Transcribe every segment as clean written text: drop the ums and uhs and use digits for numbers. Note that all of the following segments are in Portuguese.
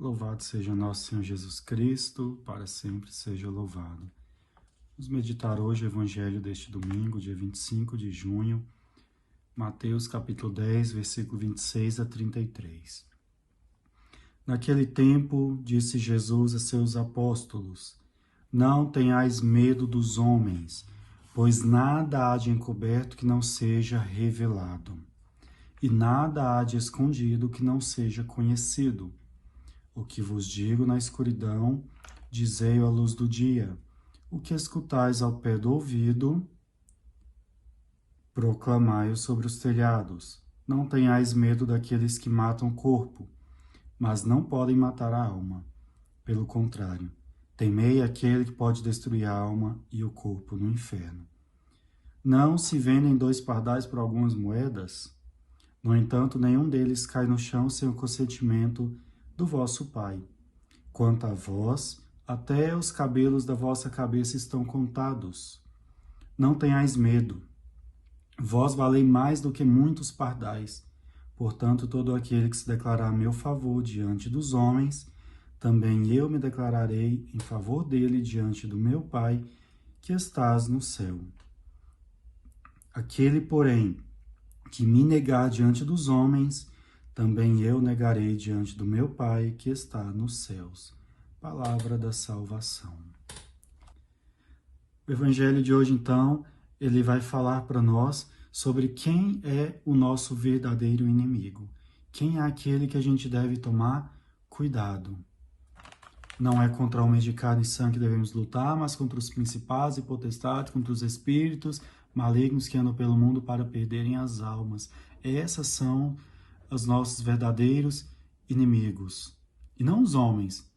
Louvado seja nosso Senhor Jesus Cristo, para sempre seja louvado. Vamos meditar hoje o Evangelho deste domingo, dia 25 de junho, Mateus capítulo 10, versículo 26 a 33. Naquele tempo, disse Jesus a seus apóstolos: Não tenhais medo dos homens, pois nada há de encoberto que não seja revelado, e nada há de escondido que não seja conhecido. O que vos digo na escuridão, dizei-o à luz do dia. O que escutais ao pé do ouvido, proclamai-o sobre os telhados. Não tenhais medo daqueles que matam o corpo, mas não podem matar a alma. Pelo contrário, temei aquele que pode destruir a alma e o corpo no inferno. Não se vendem 2 pardais por algumas moedas? No entanto, nenhum deles cai no chão sem o consentimento do vosso Pai. Quanto a vós, até os cabelos da vossa cabeça estão contados. Não tenhais medo. Vós valei mais do que muitos pardais. Portanto, todo aquele que se declarar a meu favor diante dos homens, também eu me declararei em favor dele diante do meu Pai, que estás no céu. Aquele, porém, que me negar diante dos homens, também eu negarei diante do meu Pai, que está nos céus. Palavra da salvação. O Evangelho de hoje, então, ele vai falar para nós sobre quem é o nosso verdadeiro inimigo. Quem é aquele que a gente deve tomar cuidado. Não é contra homens de carne e sangue que devemos lutar, mas contra os principados e potestades, contra os espíritos malignos que andam pelo mundo para perderem as almas. Essas são os nossos verdadeiros inimigos, e não os homens.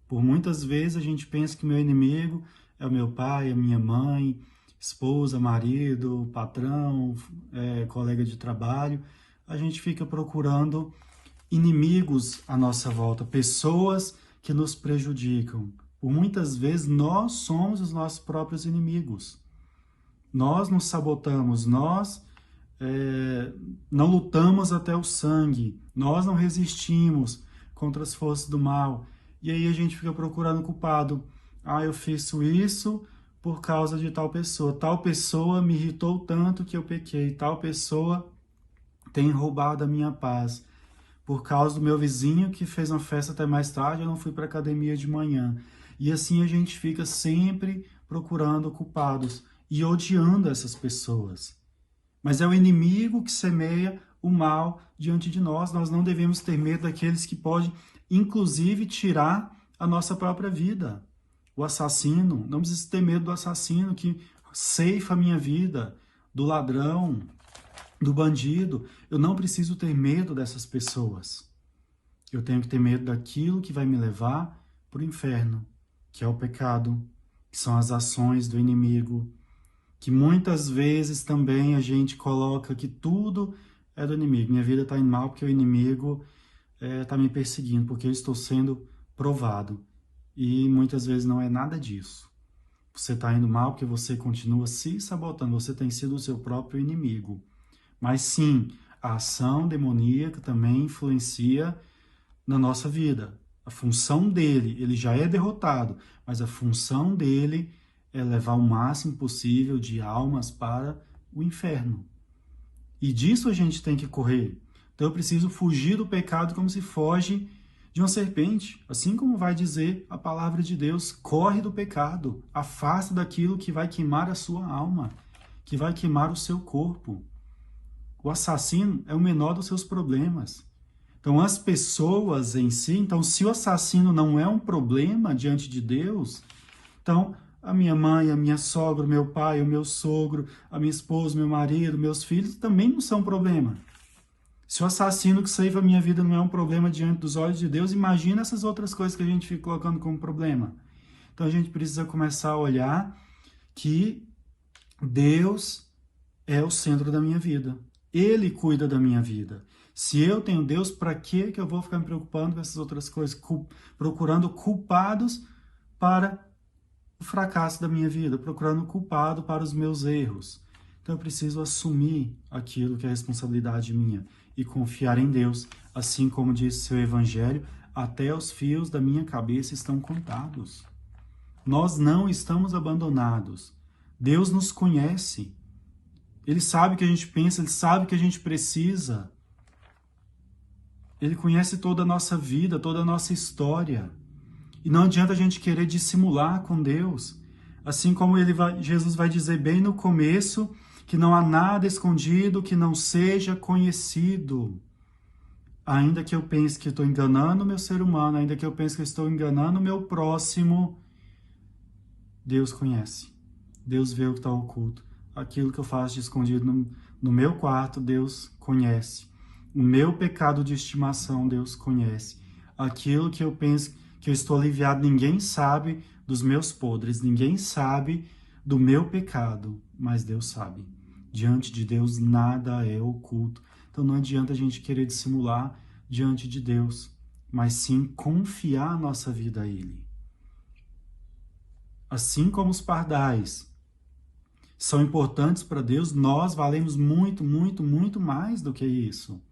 Por muitas vezes a gente pensa que meu inimigo é o meu pai, a minha mãe, esposa, marido, patrão, colega de trabalho. A gente fica procurando inimigos à nossa volta, pessoas que nos prejudicam. Por muitas vezes nós somos os nossos próprios inimigos. Nós nos sabotamos, nós não lutamos até o sangue, nós não resistimos contra as forças do mal. E aí a gente fica procurando culpado. Eu fiz isso por causa de tal pessoa me irritou tanto que eu pequei, tal pessoa tem roubado a minha paz. Por causa do meu vizinho que fez uma festa até mais tarde, eu não fui para a academia de manhã. E assim a gente fica sempre procurando culpados e odiando essas pessoas. Mas é o inimigo que semeia o mal diante de nós. Nós não devemos ter medo daqueles que podem, inclusive, tirar a nossa própria vida. O assassino, não precisa ter medo do assassino que ceifa a minha vida, do ladrão, do bandido. Eu não preciso ter medo dessas pessoas. Eu tenho que ter medo daquilo que vai me levar para o inferno, que é o pecado, que são as ações do inimigo, que muitas vezes também a gente coloca que tudo é do inimigo. Minha vida está indo mal porque o inimigo está me perseguindo, porque eu estou sendo provado. E muitas vezes não é nada disso. Você está indo mal porque você continua se sabotando, você tem sido o seu próprio inimigo. Mas sim, a ação demoníaca também influencia na nossa vida. A função dele, ele já é derrotado, mas a função dele é levar o máximo possível de almas para o inferno. E disso a gente tem que correr. Então eu preciso fugir do pecado como se foge de uma serpente. Assim como vai dizer a palavra de Deus, corre do pecado, afasta daquilo que vai queimar a sua alma, que vai queimar o seu corpo. O assassino é o menor dos seus problemas. Então as pessoas em si, então se o assassino não é um problema diante de Deus, então a minha mãe, a minha sogra, o meu pai, o meu sogro, a minha esposa, o meu marido, meus filhos também não são problema. Se o assassino que ceifa a minha vida não é um problema diante dos olhos de Deus, imagina essas outras coisas que a gente fica colocando como problema. Então a gente precisa começar a olhar que Deus é o centro da minha vida. Ele cuida da minha vida. Se eu tenho Deus, para que eu vou ficar me preocupando com essas outras coisas? Procurando culpados para o fracasso da minha vida, procurando culpado para os meus erros. Então eu preciso assumir aquilo que é responsabilidade minha e confiar em Deus, assim como diz seu Evangelho, até os fios da minha cabeça estão contados. Nós não estamos abandonados. Deus nos conhece. Ele sabe o que a gente pensa, Ele sabe o que a gente precisa. Ele conhece toda a nossa vida, toda a nossa história. E não adianta a gente querer dissimular com Deus. Assim como Jesus vai dizer bem no começo, que não há nada escondido que não seja conhecido. Ainda que eu pense que estou enganando o meu ser humano, ainda que eu pense que eu estou enganando o meu próximo, Deus conhece. Deus vê o que está oculto. Aquilo que eu faço de escondido no meu quarto, Deus conhece. O meu pecado de estimação, Deus conhece. Aquilo que eu penso que eu estou aliviado, ninguém sabe dos meus podres, ninguém sabe do meu pecado, mas Deus sabe. Diante de Deus nada é oculto. Então não adianta a gente querer dissimular diante de Deus, mas sim confiar a nossa vida a Ele. Assim como os pardais são importantes para Deus, nós valemos muito, muito, muito mais do que isso.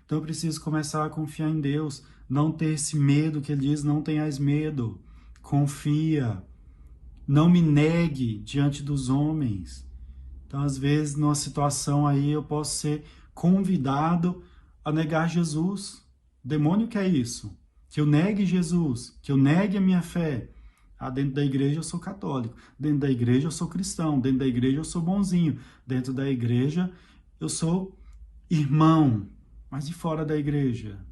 Então eu preciso começar a confiar em Deus, não ter esse medo que Ele diz, não tenhais medo, confia, não me negue diante dos homens. Então às vezes numa situação aí eu posso ser convidado a negar Jesus. O demônio quer isso, que eu negue Jesus, que eu negue a minha fé. Dentro da igreja eu sou católico, dentro da igreja eu sou cristão, dentro da igreja eu sou bonzinho, dentro da igreja eu sou irmão, mas e fora da igreja?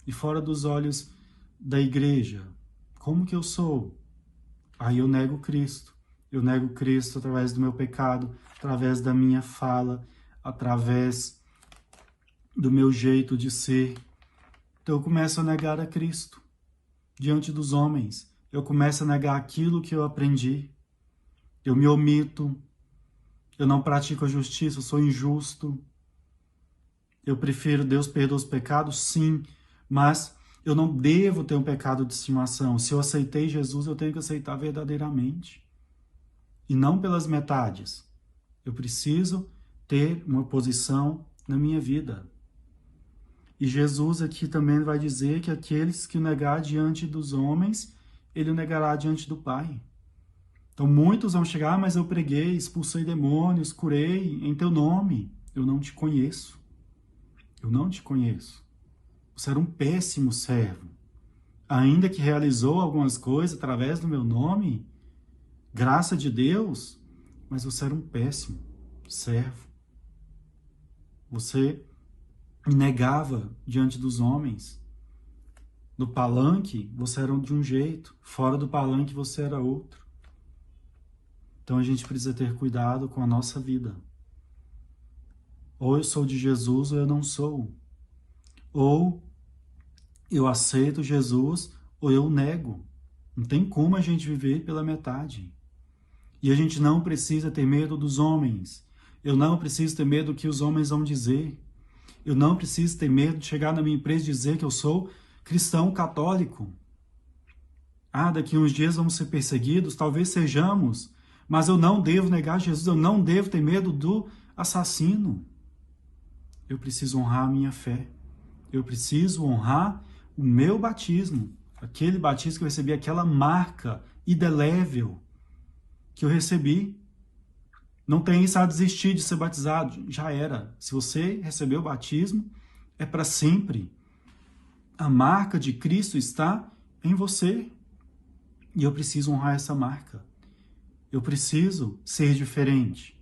E fora dos olhos da igreja? Como que eu sou? Aí eu nego Cristo. Eu nego Cristo através do meu pecado, através da minha fala, através do meu jeito de ser. Então eu começo a negar a Cristo diante dos homens. Eu começo a negar aquilo que eu aprendi. Eu me omito. Eu não pratico a justiça, eu sou injusto. Eu prefiro Deus perdoa os pecados, sim, mas eu não devo ter um pecado de estimação. Se eu aceitei Jesus, eu tenho que aceitar verdadeiramente. E não pelas metades. Eu preciso ter uma posição na minha vida. E Jesus aqui também vai dizer que aqueles que o negar diante dos homens, Ele o negará diante do Pai. Então muitos vão chegar, mas eu preguei, expulsei demônios, curei em teu nome. Eu não te conheço. Eu não te conheço. Você era um péssimo servo. Ainda que realizou algumas coisas através do meu nome, graça de Deus, mas você era um péssimo servo. Você me negava diante dos homens. No palanque, você era de um jeito. Fora do palanque, você era outro. Então a gente precisa ter cuidado com a nossa vida. Ou eu sou de Jesus ou eu não sou. Ou eu aceito Jesus ou eu o nego. Não tem como a gente viver pela metade. E a gente não precisa ter medo dos homens. Eu não preciso ter medo do que os homens vão dizer. Eu não preciso ter medo de chegar na minha empresa e dizer que eu sou cristão católico. Daqui uns dias vamos ser perseguidos, talvez sejamos, mas eu não devo negar Jesus, eu não devo ter medo do assassino. Eu preciso honrar a minha fé. Eu preciso honrar o meu batismo, aquele batismo que eu recebi, aquela marca indelével que eu recebi. Não tem isso a desistir de ser batizado, já era. Se você recebeu o batismo, é para sempre. A marca de Cristo está em você. E eu preciso honrar essa marca. Eu preciso ser diferente.